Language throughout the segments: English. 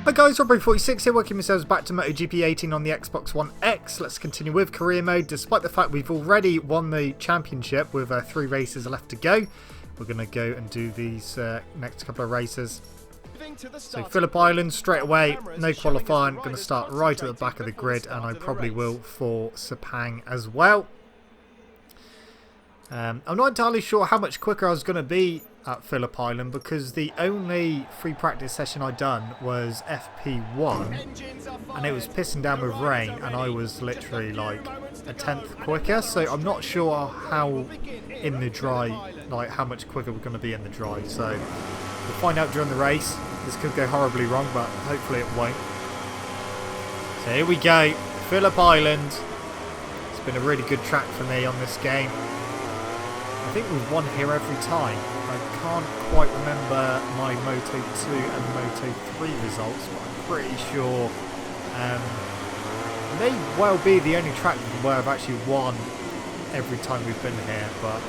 Hi guys, Robbo46 here, welcome yourselves back to MotoGP 18 on the Xbox One X. Let's continue with career mode. Despite the fact we've already won the championship with 3 races left to go, we're going to go and do these next couple of races. So Phillip Island straight away, no qualifying, going to start right at the back of the grid, and I probably will for Sepang as well. I'm not entirely sure how much quicker I was going to be at Phillip Island because the only free practice session I'd done was FP1 and it was pissing down with rain and I was literally like a tenth quicker, so I'm not sure how in the dry, like how much quicker we're going to be in the dry, so we'll find out during the race. This could go horribly wrong, but hopefully it won't. So here we go, Phillip Island. It's been a really good track for me on this game. I think we've won here every time. I can't quite remember my Moto 2 and Moto 3 results, but I'm pretty sure it may well be the only track where I've actually won every time we've been here, but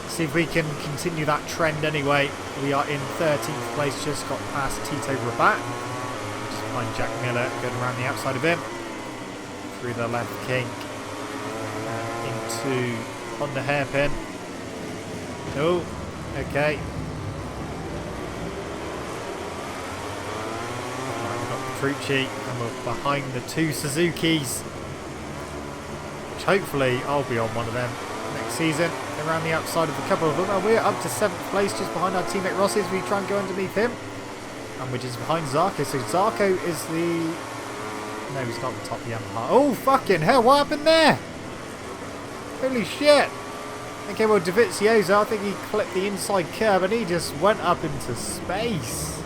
see if we can continue that trend anyway. We are in 13th place, just got past Tito Rabat, just behind Jack Miller, going around the outside of him, through the left kink, into Honda hairpin. Oh, okay. Right, we've got Petrucci and we're behind the 2 Suzukis, which hopefully I'll be on one of them next season. Around the outside of a couple of them, and we're up to 7th place just behind our teammate Rossi as we try and go underneath him. And we're just behind Zarco. So Zarco is the... No, he's not the top Yamaha. Oh, fucking hell, what happened there? Holy shit. Okay, well, DEgITx, I think he clipped the inside curb and he just went up into space.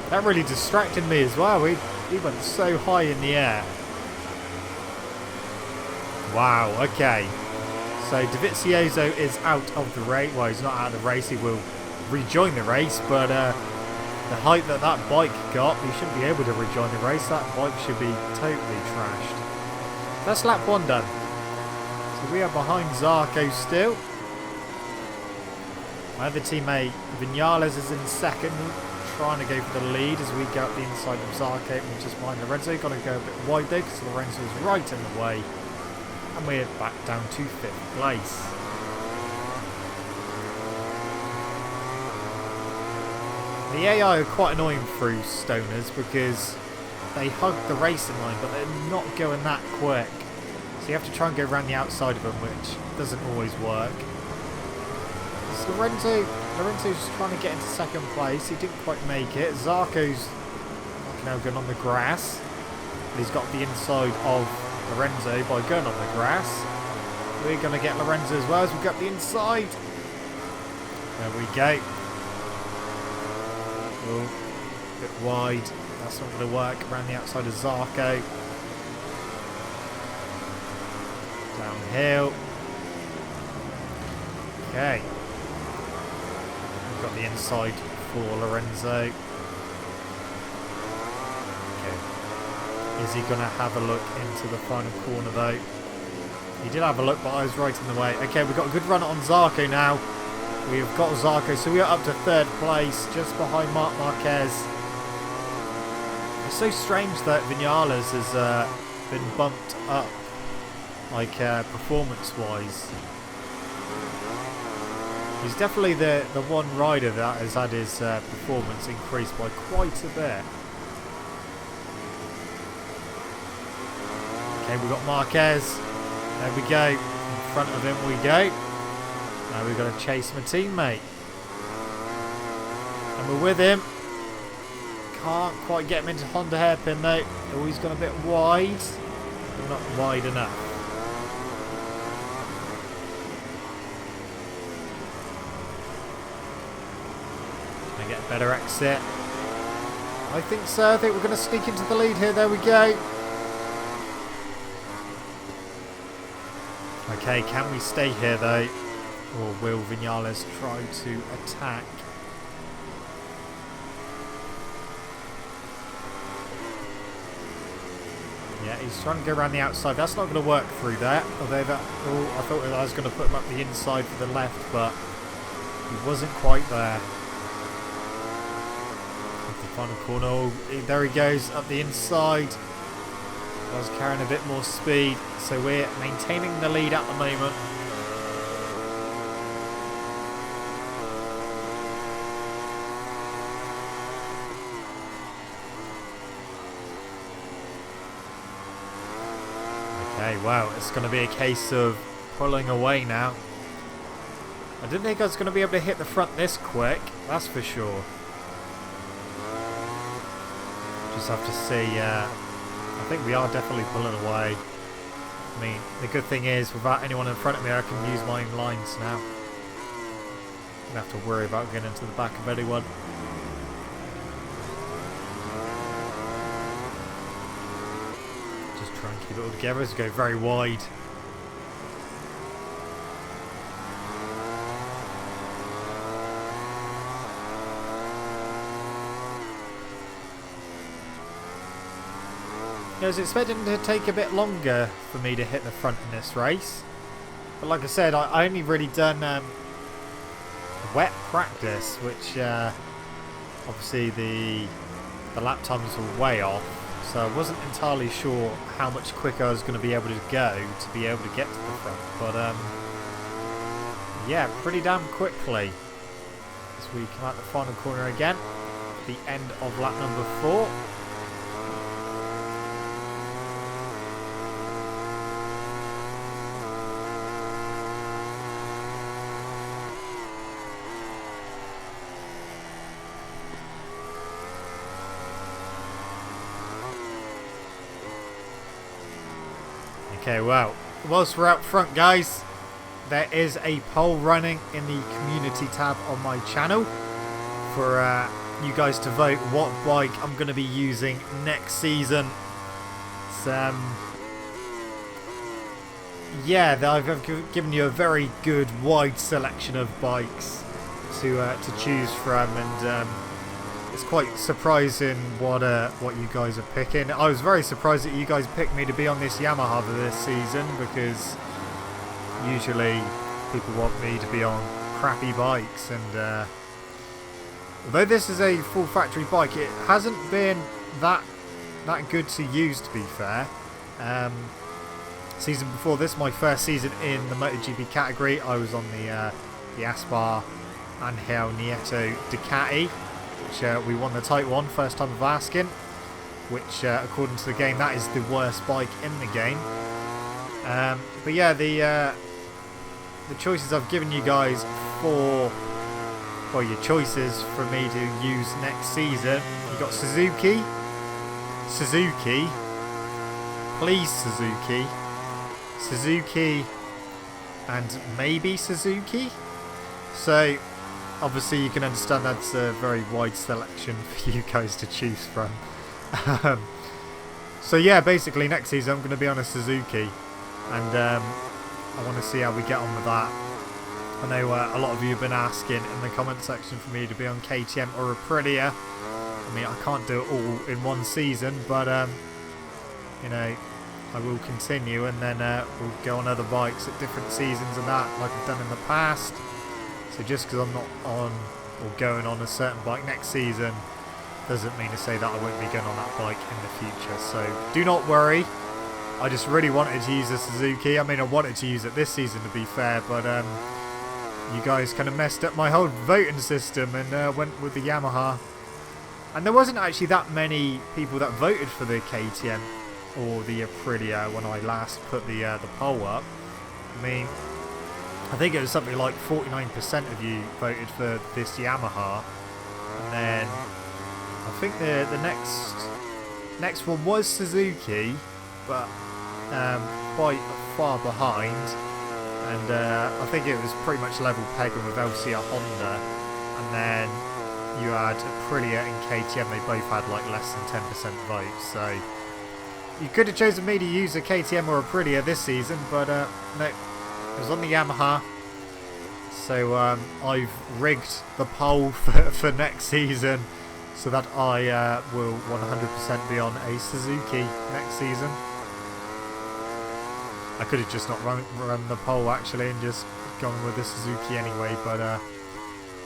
That really distracted me as well. He went so high in the air. Wow, okay. So DEgITx is out of the race. Well, he's not out of the race. He will rejoin the race, but the height that that bike got, he shouldn't be able to rejoin the race. That bike should be totally trashed. That's lap 1 done. So we are behind Zarco still. My other teammate Vinales is in 2nd, trying to go for the lead as we go up the inside of Zarco. We're just behind Lorenzo. Got to go a bit wide though because Lorenzo's right in the way. And we're back down to 5th place. The AI are quite annoying through Stoners because they hug the racing line, but they're not going that quick. So you have to try and go around the outside of them, which doesn't always work. So Lorenzo's trying to get into 2nd place. He didn't quite make it. Zarco's now going on the grass. But he's got the inside of Lorenzo by going on the grass. We're going to get Lorenzo as well as we go up the inside. There we go. Oh, a bit wide. That's not going to work. Around the outside of Zarco. Downhill. Okay. We've got the inside for Lorenzo. Okay. Is he going to have a look into the final corner though? He did have a look, but I was right in the way. Okay, we've got a good run on Zarco now. We've got Zarco, so we are up to 3rd place, just behind Marc Marquez. It's so strange that Vinales has been bumped up, like performance-wise. He's definitely the one rider that has had his performance increased by quite a bit. Okay, we've got Marquez. There we go. In front of him we go. Now we've got to chase my teammate. And we're with him. Can't quite get him into Honda hairpin though. Oh, he's gone a bit wide. But not wide enough. Can I get a better exit? I think so. I think we're going to sneak into the lead here. There we go. Okay, can we stay here though? Or will Vinales try to attack? Yeah, he's trying to go around the outside. That's not going to work through there. Although that, I thought I was going to put him up the inside for the left, but he wasn't quite there. Final corner. Oh, there he goes up the inside. I was carrying a bit more speed, so we're maintaining the lead at the moment. Okay, wow, it's going to be a case of pulling away now. I didn't think I was going to be able to hit the front this quick, that's for sure. Just have to see. I think we are definitely pulling away. I mean, the good thing is, without anyone in front of me, I can use my own lines now. Don't have to worry about getting into the back of anyone. Just try and keep it all together as we go very wide. I was expecting to take a bit longer for me to hit the front in this race, but like I said, I only really done wet practice, which obviously the lap times were way off, so I wasn't entirely sure how much quicker I was going to be able to go to be able to get to the front, but yeah, pretty damn quickly as we come out the final corner again, the end of lap number 4. Okay, well, whilst we're out front, guys, there is a poll running in the community tab on my channel for you guys to vote what bike I'm going to be using next season. It's, yeah, I've given you a very good wide selection of bikes to choose from, and it's quite surprising what you guys are picking. I was very surprised that you guys picked me to be on this Yamaha for this season, because usually people want me to be on crappy bikes, and although this is a full factory bike, it hasn't been that good to use, to be fair. Season before this, my first season in the MotoGP category, I was on the Aspar Angel Nieto Ducati, which we won the Type 1 first time of asking, which according to the game, that is the worst bike in the game. But yeah, the choices I've given you guys for, well, your choices for me to use next season, you got Suzuki, please Suzuki, and maybe Suzuki. So obviously you can understand that's a very wide selection for you guys to choose from. So yeah, basically next season I'm going to be on a Suzuki, and I want to see how we get on with that. I know a lot of you have been asking in the comment section for me to be on KTM or Aprilia. I mean, I can't do it all in one season, but you know, I will continue, and then we'll go on other bikes at different seasons and that, like I've done in the past. So just because I'm not on or going on a certain bike next season doesn't mean to say that I won't be going on that bike in the future. So do not worry. I just really wanted to use a Suzuki. I mean, I wanted to use it this season, to be fair, but you guys kind of messed up my whole voting system and went with the Yamaha. And there wasn't actually that many people that voted for the KTM or the Aprilia when I last put the poll up. I mean, I think it was something like 49% of you voted for this Yamaha, and then I think the next one was Suzuki, but quite far behind, and I think it was pretty much level pegging with LCR Honda, and then you had Aprilia and KTM, they both had like less than 10% votes, so you could have chosen me to use a KTM or Aprilia this season, but no, it was on the Yamaha. So I've rigged the poll for next season so that I will 100% be on a Suzuki next season. I could have just not run the poll actually and just gone with the Suzuki anyway, but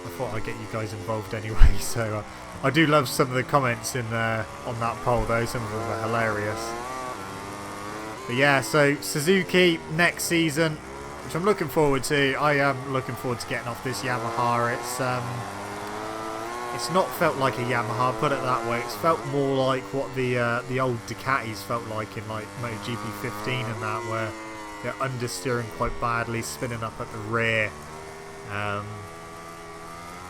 I thought I'd get you guys involved anyway. So I do love some of the comments in on that poll though. Some of them are hilarious. But yeah, so Suzuki next season, which I'm looking forward to. I am looking forward to getting off this Yamaha. It's not felt like a Yamaha, put it that way. It's felt more like what the old Ducatis felt like in like MotoGP 15 and that, where they're understeering quite badly, spinning up at the rear.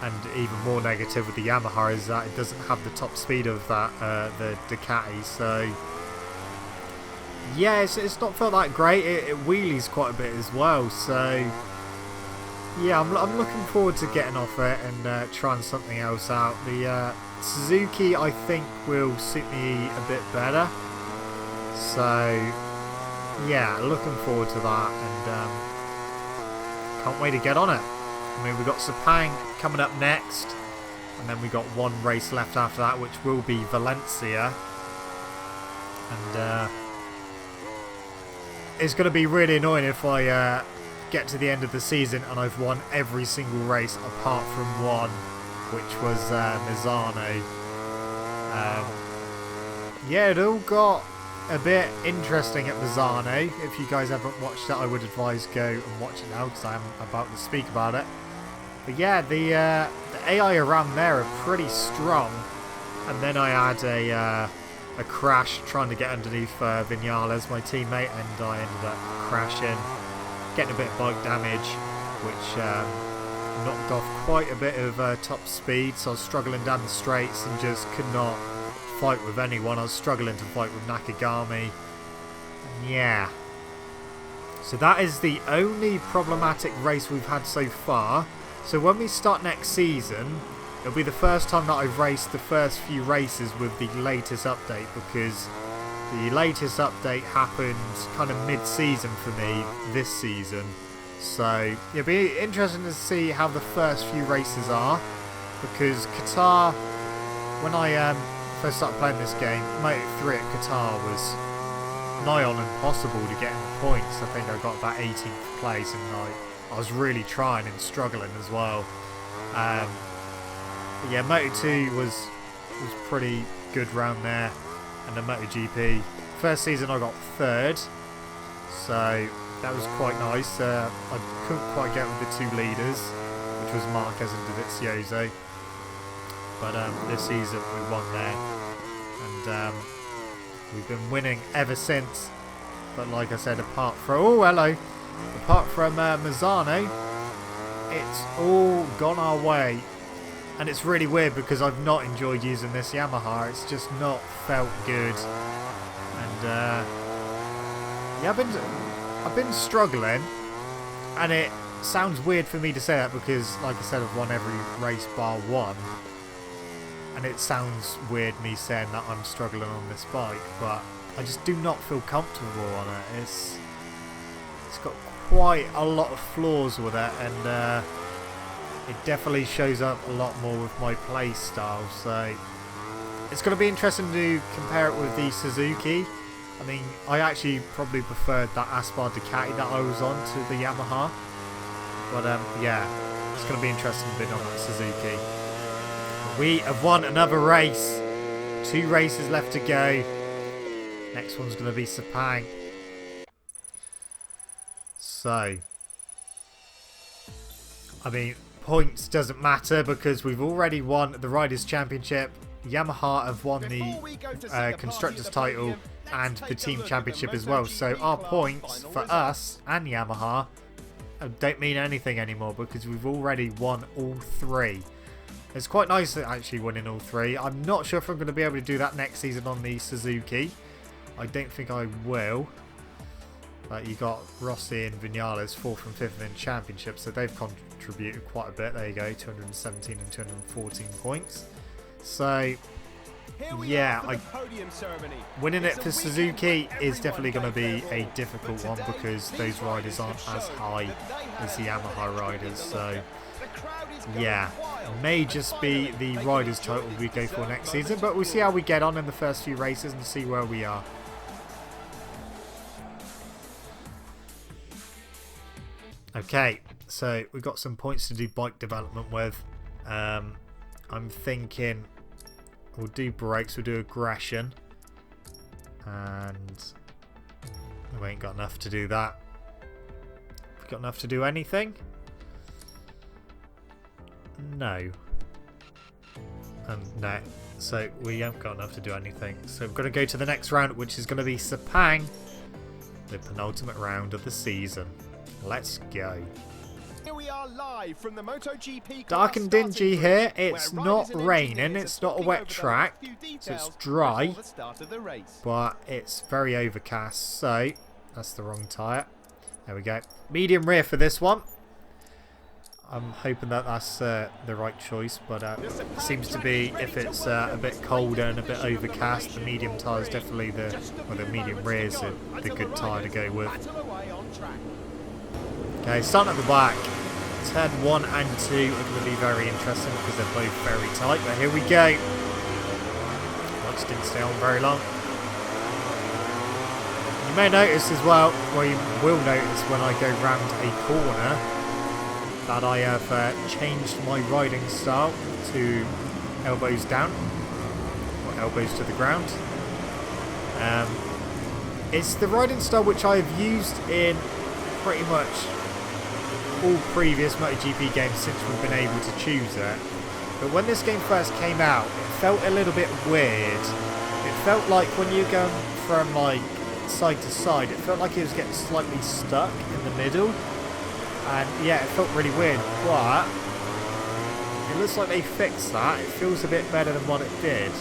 And even more negative with the Yamaha is that it doesn't have the top speed of that the Ducati. So yeah, it's not felt that great. It wheelies quite a bit as well. So yeah, I'm looking forward to getting off it and trying something else out. The Suzuki, I think, will suit me a bit better. So yeah, looking forward to that, and can't wait to get on it. I mean, we've got Sepang coming up next, and then we've got one race left after that, which will be Valencia. And it's going to be really annoying if I get to the end of the season and I've won every single race apart from one, which was Misano. Yeah, it all got a bit interesting at Misano. If you guys haven't watched it, I would advise go and watch it now, because I'm about to speak about it. But yeah, the AI around there are pretty strong. And then I had a crash trying to get underneath Vinales, my teammate, and I ended up crashing, getting a bit of bike damage, which knocked off quite a bit of top speed. So I was struggling down the straights and just could not fight with anyone. I was struggling to fight with Nakagami. Yeah. So that is the only problematic race we've had so far. So when we start next season, it'll be the first time that I've raced the first few races with the latest update, because the latest update happened kind of mid-season for me this season. So it'll be interesting to see how the first few races are, because Qatar, when I first started playing this game, Moto3 at Qatar was nigh on impossible to get in the points. I think I got about 18th place, and I was really trying and struggling as well. But yeah, Moto2 was pretty good round there, and the MotoGP first season I got third, so that was quite nice. I couldn't quite get with the two leaders, which was Marquez and Dovizioso, but this season we won there, and we've been winning ever since. But like I said, apart from Misano, it's all gone our way. And it's really weird because I've not enjoyed using this Yamaha. It's just not felt good. And yeah, I've been struggling, and it sounds weird for me to say that because, like I said, I've won every race bar one. And it sounds weird me saying that I'm struggling on this bike, but I just do not feel comfortable on it. It's got quite a lot of flaws with it, and it definitely shows up a lot more with my play style. So it's going to be interesting to compare it with the Suzuki. I mean, I actually probably preferred that Aspar Ducati that I was on to the Yamaha. But yeah, it's going to be interesting to be on that Suzuki. We have won another race. 2 races left to go. Next one's going to be Sepang. So, I mean, points doesn't matter because we've already won the Riders' Championship. Yamaha have won the Constructors' title and the Team Championship as well. So our points for us and Yamaha don't mean anything anymore because we've already won all 3. It's quite nice actually winning all 3. I'm not sure if I'm going to be able to do that next season on the Suzuki. I don't think I will. But you got Rossi and Vinales 4th and 5th in Championship, so they've contributed quite a bit. There you go, 217 and 214 points. So yeah, winning it for Suzuki is definitely going to be a difficult one because those riders aren't as high as the Yamaha riders. So yeah, may just be the riders title we go for next season, but we'll see how we get on in the first few races and see where we are. Okay, so we've got some points to do bike development with. I'm thinking we'll do brakes, we'll do aggression, and we ain't got enough to do that. Have we got enough to do anything? No. No. So we haven't got enough to do anything. So we're going to go to the next round, which is going to be Sepang, the penultimate round of the season. Let's go. Here we are live from the MotoGP. Dark and dingy here. It's not raining. It's not a wet track, so it's dry, but it's very overcast. So that's the wrong tyre. There we go. Medium rear for this one. I'm hoping that that's the right choice, but it seems to be, if it's a bit colder and a bit overcast, the medium tyre is definitely the medium rear is the good tyre to go with. Okay, starting at the back. Turn 1 and 2 are going to be very interesting because they're both very tight, but here we go. Watch didn't stay on very long. You may notice as well, well you will notice when I go round a corner, that I have changed my riding style to elbows down, or elbows to the ground. It's the riding style which I've used in pretty much all previous MotoGP games since we've been able to choose it. But when this game first came out, it felt a little bit weird. It felt like when you're going from like side to side, it felt like it was getting slightly stuck in the middle. And yeah, it felt really weird, but it looks like they fixed that. It feels a bit better than what it did.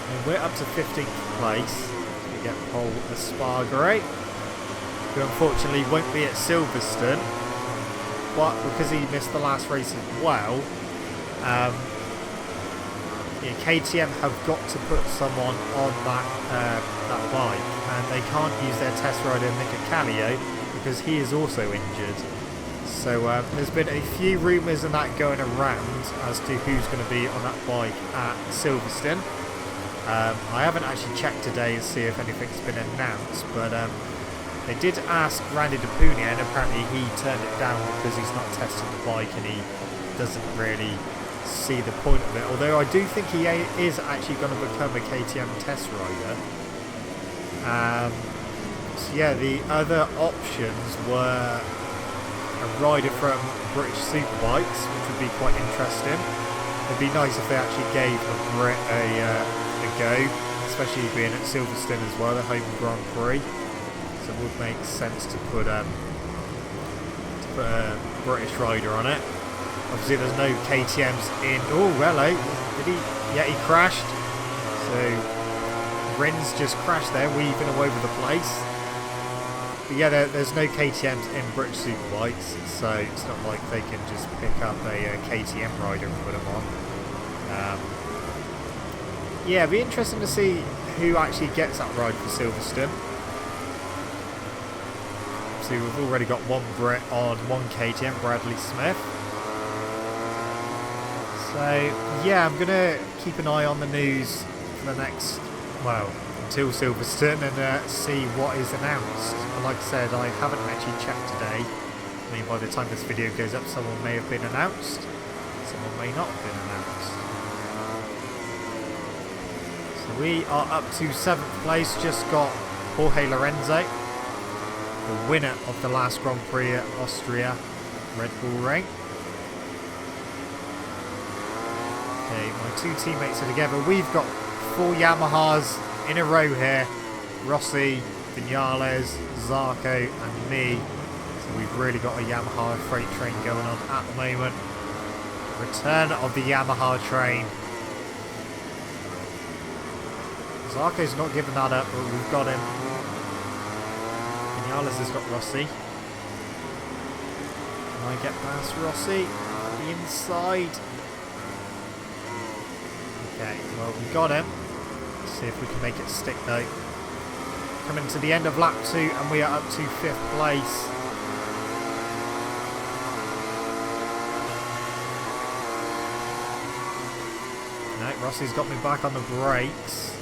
And we're up to 15th place. We get Paul Espargaro, who unfortunately won't be at Silverstone, but because he missed the last race as well, KTM have got to put someone on that bike, and they can't use their test rider Mika Kallio because he is also injured. So there's been a few rumours and that going around as to who's going to be on that bike at Silverstone. I haven't actually checked today to see if anything's been announced, but they did ask Randy DePunia, and apparently he turned it down because he's not tested the bike and he doesn't really see the point of it. Although I do think he is actually going to become a KTM test rider. So yeah, the other options were a rider from British Superbikes, which would be quite interesting. It'd be nice if they actually gave a Brit a go, especially being at Silverstone as well, the home Grand Prix. So it would make sense to put a British rider on it. Obviously there's no KTMs in. Oh, hello. Did he? Yeah, he crashed. So Rins just crashed there, weaving all over the place. But yeah, there's no KTMs in British Superbikes, so it's not like they can just pick up a KTM rider and put them on. Yeah, it'd be interesting to see who actually gets that ride for Silverstone. So we've already got one Brit on one KTM, Bradley Smith. So yeah, I'm going to keep an eye on the news for the next, well, until Silverstone, and see what is announced. And like I said, I haven't actually checked today. I mean, by the time this video goes up, someone may have been announced, someone may not have been announced. So we are up to 7th place, just got Jorge Lorenzo, the winner of the last Grand Prix at Austria Red Bull Ring. Okay, my two teammates are together. We've got 4 Yamahas in a row here. Rossi, Vinales, Zarco and me. So we've really got a Yamaha freight train going on at the moment. Return of the Yamaha train. Zarco's not giving that up, but we've got him. Vinales has got Rossi. Can I get past Rossi? On the inside. Okay, well we got him. Let's see if we can make it stick though. Coming to the end of lap 2 and we are up to 5th place. No, Rossi's got me back on the brakes.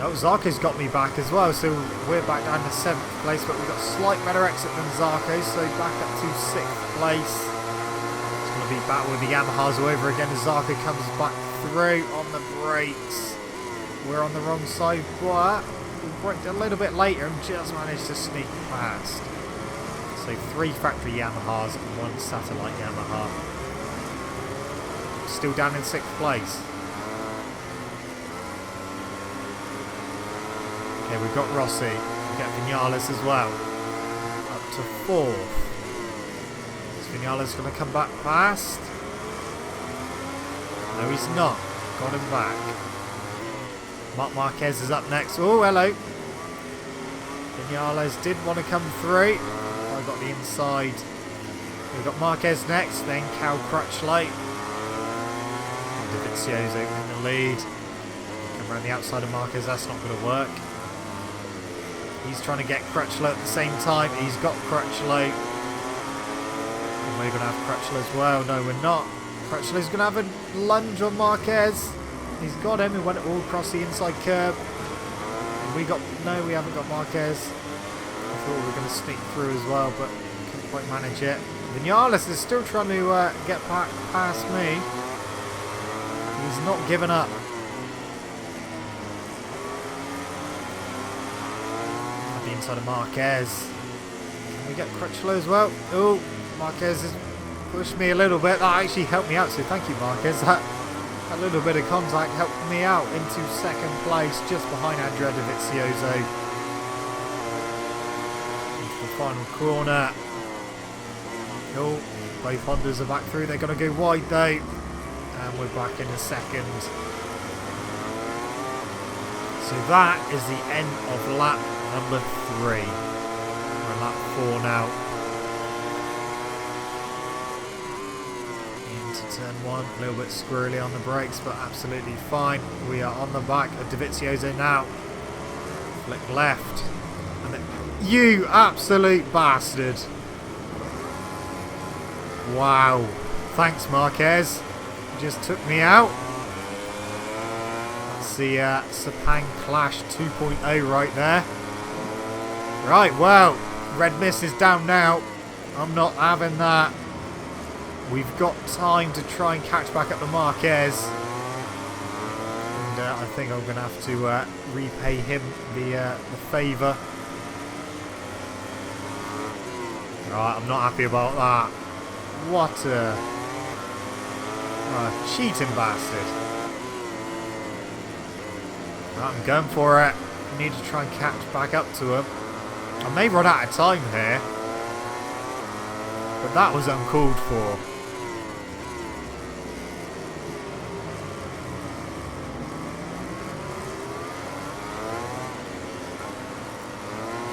Oh, Zarco's got me back as well, so we're back down to 7th place, but we've got a slight better exit than Zarco, so back up to 6th place. It's going to be battle with the Yamahas all over again as Zarco comes back through on the brakes. We're on the wrong side, but we braked a little bit later and just managed to sneak past. So 3 factory Yamahas and 1 satellite Yamaha. Still down in 6th place. Okay, we've got Rossi. We've got Vinales as well. Up to 4th. Is Vinales going to come back past? No, he's not. Got him back. Marc Marquez is up next. Oh, hello. Vinales did want to come through. I got the inside. We've got Marquez next, then Cal Crutchlow. DeVizioso in the lead. Come around the outside of Marquez, that's not going to work. He's trying to get Crutchlow at the same time. He's got Crutchlow. And we're going to have Crutchlow as well. No, we're not. Crutchlow's going to have a lunge on Marquez. He's got him. He went all across the inside curb. And we haven't got Marquez. I thought we were going to sneak through as well, but couldn't quite manage it. Vinales is still trying to get past me. He's not giving up. At the inside of Marquez. Can we get Crutchlow as well? Oh, Marquez has pushed me a little bit. That actually helped me out, so thank you, Marquez. That little bit of contact helped me out into 2nd place, just behind Andrea Dovizioso. Into the final corner. Oh, both Hondas are back through. They're going to go wide though. And we're back in a 2nd. So that is the end of lap number 3. We're on lap 4 now. Into turn 1. A little bit squirrely on the brakes, but absolutely fine. We are on the back of Dovizioso now. Flick left. And then, you absolute bastard. Wow. Thanks, Marquez. Just took me out. That's the Sepang Clash 2.0 right there. Right, well, red mist is down now. I'm not having that. We've got time to try and catch back up to Marquez. And I think I'm going to have to repay him the favour. Right, I'm not happy about that. What a cheating bastard. Right, I'm going for it. I need to try and catch back up to him. I may run out of time here, but that was uncalled for.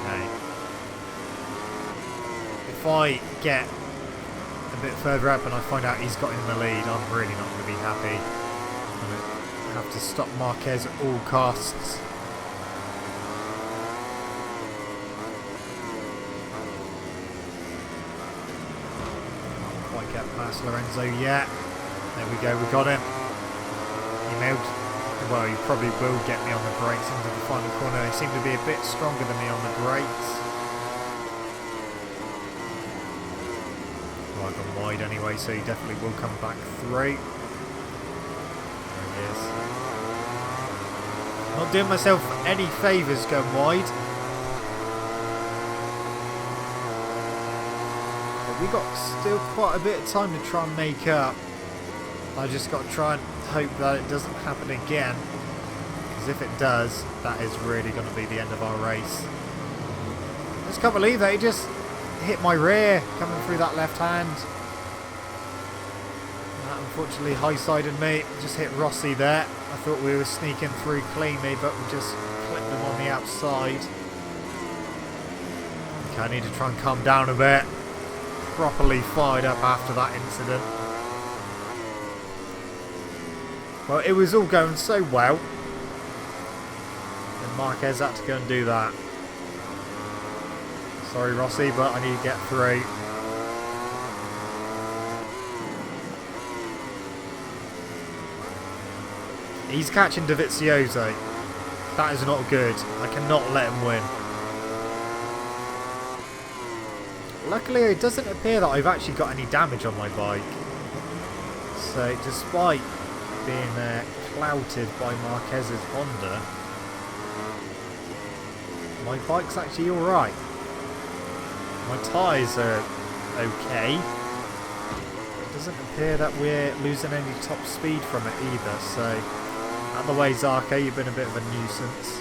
Okay. If I get a bit further up and I find out he's got in the lead, I'm really not going to be happy. I'm going to have to stop Marquez at all costs. Can't quite get past Lorenzo yet. There we go, we got him. Well, he probably will get me on the brakes into the final corner. He seemed to be a bit stronger than me on the brakes. I've gone wide anyway, so he definitely will come back through. There he is. Not doing myself any favours going wide. But we got still quite a bit of time to try and make up. I just got to try and hope that it doesn't happen again. Because if it does, that is really going to be the end of our race. I just can't believe that he just hit my rear coming through that left hand. That unfortunately high-sided me. Just hit Rossi there. I thought we were sneaking through cleanly, but we just clipped them on the outside. Okay, I need to try and calm down a bit. Properly fired up after that incident. Well, it was all going so well. And Marquez had to go and do that. Sorry, Rossi, but I need to get through. He's catching Dovizioso. That is not good. I cannot let him win. Luckily, it doesn't appear that I've actually got any damage on my bike. So, despite being clouted by Marquez's Honda, my bike's actually alright. My tyres are okay. It doesn't appear that we're losing any top speed from it either, so out of the way, Zarko, you've been a bit of a nuisance.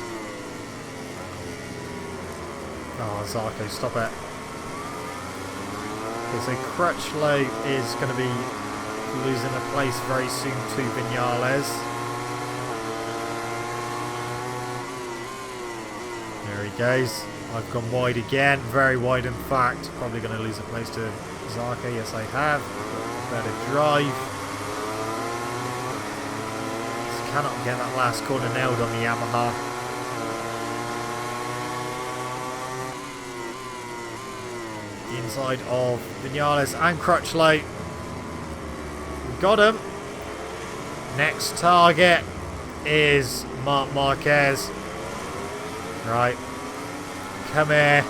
Oh, Zarko, stop it. Okay, so Crutchlow is going to be losing a place very soon to Viñales. There he goes. I've gone wide again, very wide in fact. Probably going to lose a place to Zarko. Yes, I have. Better drive. Just cannot get that last corner nailed on the Yamaha. The inside of Viñales and Crutchlow. We've got him. Next target is Marc Marquez. Right. Come here.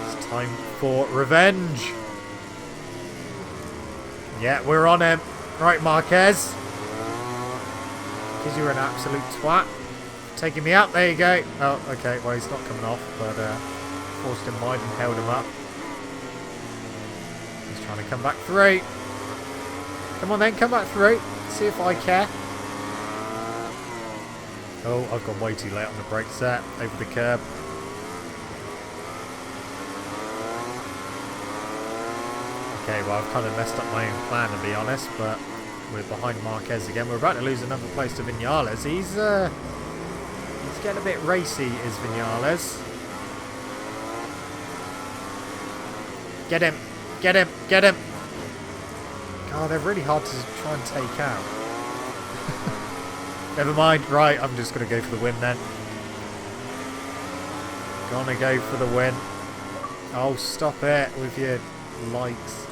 It's time for revenge. Yeah, we're on him. Right, Marquez. Because you're an absolute twat. Taking me out. There you go. Oh, okay. Well, he's not coming off, but forced him wide and held him up. He's trying to come back through. Come on then, come back through. See if I care. Oh, I've gone way too late on the brake set. Over the curb. Okay, well, I've kind of messed up my own plan, to be honest, but we're behind Marquez again. We're about to lose another place to Viñales. He's getting a bit racy, is Viñales. Get him! Get him! Get him! Oh, they're really hard to try and take out. Never mind. Right, I'm just going to go for the win then. Gonna go for the win. Oh, stop it with your likes.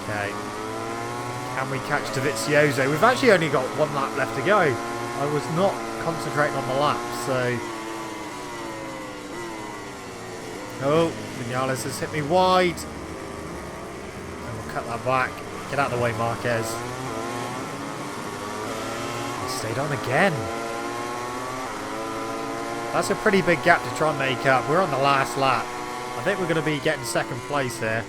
Okay. Can we catch DEgITx? We've actually only got one lap left to go. I was not concentrating on the lap, so... Oh, Viñales has hit me wide. And we'll cut that back. Get out of the way, Marquez. He stayed on again. That's a pretty big gap to try and make up. We're on the last lap. I think we're going to be getting second place here.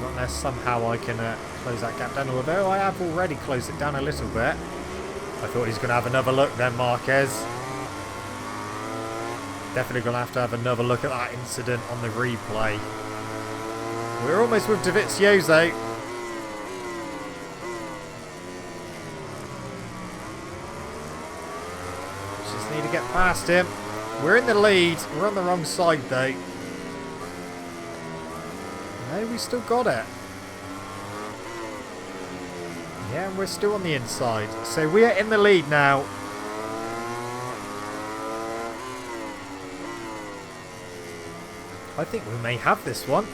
Not unless somehow I can close that gap down. Although I have already closed it down a little bit. I thought he's going to have another look then, Marquez. Definitely going to have another look at that incident on the replay. We're almost with DEgITx. Just need to get past him. We're in the lead. We're on the wrong side though. No, we still got it. Yeah, we're still on the inside. So we are in the lead now. I think we may have this one.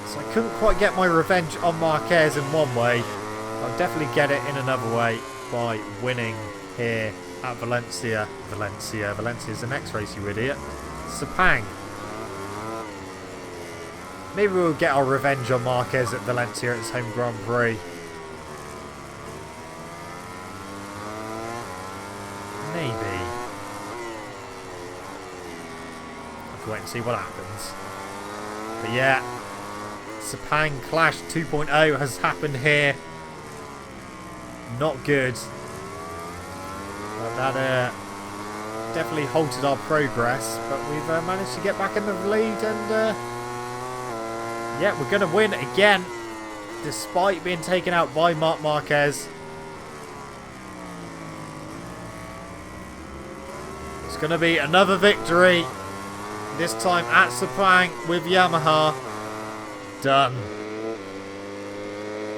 So I couldn't quite get my revenge on Marquez in one way. I'll definitely get it in another way by winning here at Valencia. Valencia's the next race, you idiot. Sepang. Maybe we'll get our revenge on Marquez at Valencia at his home Grand Prix. Maybe. I'll wait and see what happens. But yeah, Sepang Clash 2.0 has happened here. Not good. But that definitely halted our progress. But we've managed to get back in the lead and yeah, we're going to win again. Despite being taken out by Marc Marquez. It's going to be another victory. This time at Sepang with Yamaha. Done.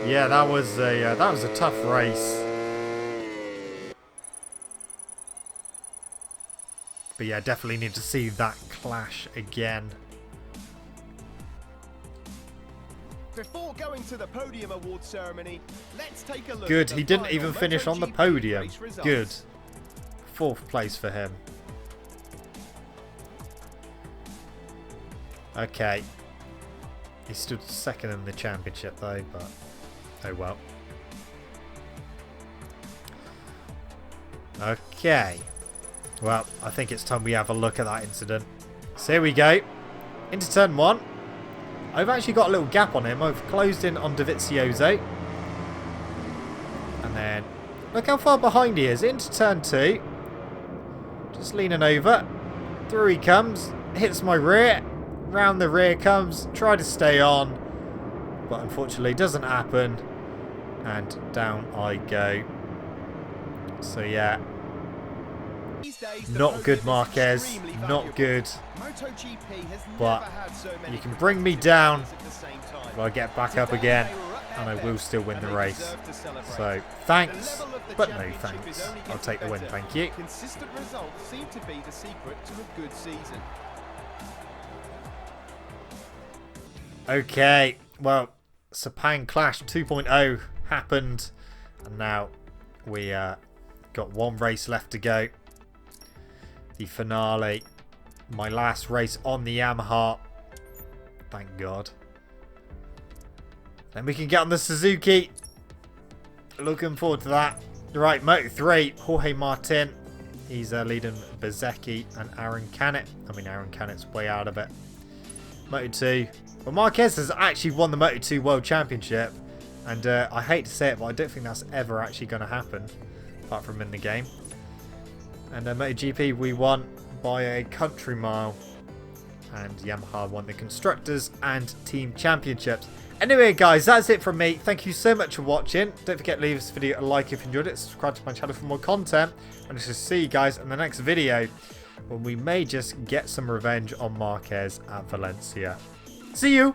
Yeah, that was a tough race. But yeah, definitely need to see that clash again. Before going to the podium award ceremony, let's take a look. Good, at he the didn't final even finish on the MotoGP podium. race results. Good. 4th place for him. Okay. He stood 2nd in the championship though, but oh well. Okay. Well, I think it's time we have a look at that incident. So here we go. Into turn 1. I've actually got a little gap on him. I've closed in on DEgITx. And then, look how far behind he is. Into turn 2. Just leaning over. Through he comes. Hits my rear. Round the rear comes. Try to stay on. But unfortunately doesn't happen. And down I go. So yeah. Not good, Marquez. Not good. But you can bring me down, but I get back up again, and I will still win the race. So thanks, but no thanks. I'll take the win, thank you. Consistent results seem to be the secret to a good season. Okay, well, Sepang Clash 2.0 happened, and now we got 1 race left to go. The finale. My last race on the Yamaha. Thank God. Then we can get on the Suzuki. Looking forward to that. Right, Moto3. Jorge Martin. He's leading Bezecchi and Aaron Canet. I mean, Aaron Canet's way out of it. Moto2. Well, Marquez has actually won the Moto2 World Championship. And I hate to say it, but I don't think that's ever actually going to happen. Apart from in the game. And MotoGP, we won by a country mile. And Yamaha won the Constructors and Team Championships. Anyway, guys, that's it from me. Thank you so much for watching. Don't forget to leave this video a like if you enjoyed it. Subscribe to my channel for more content. And I shall see you guys in the next video, when we may just get some revenge on Marquez at Valencia. See you!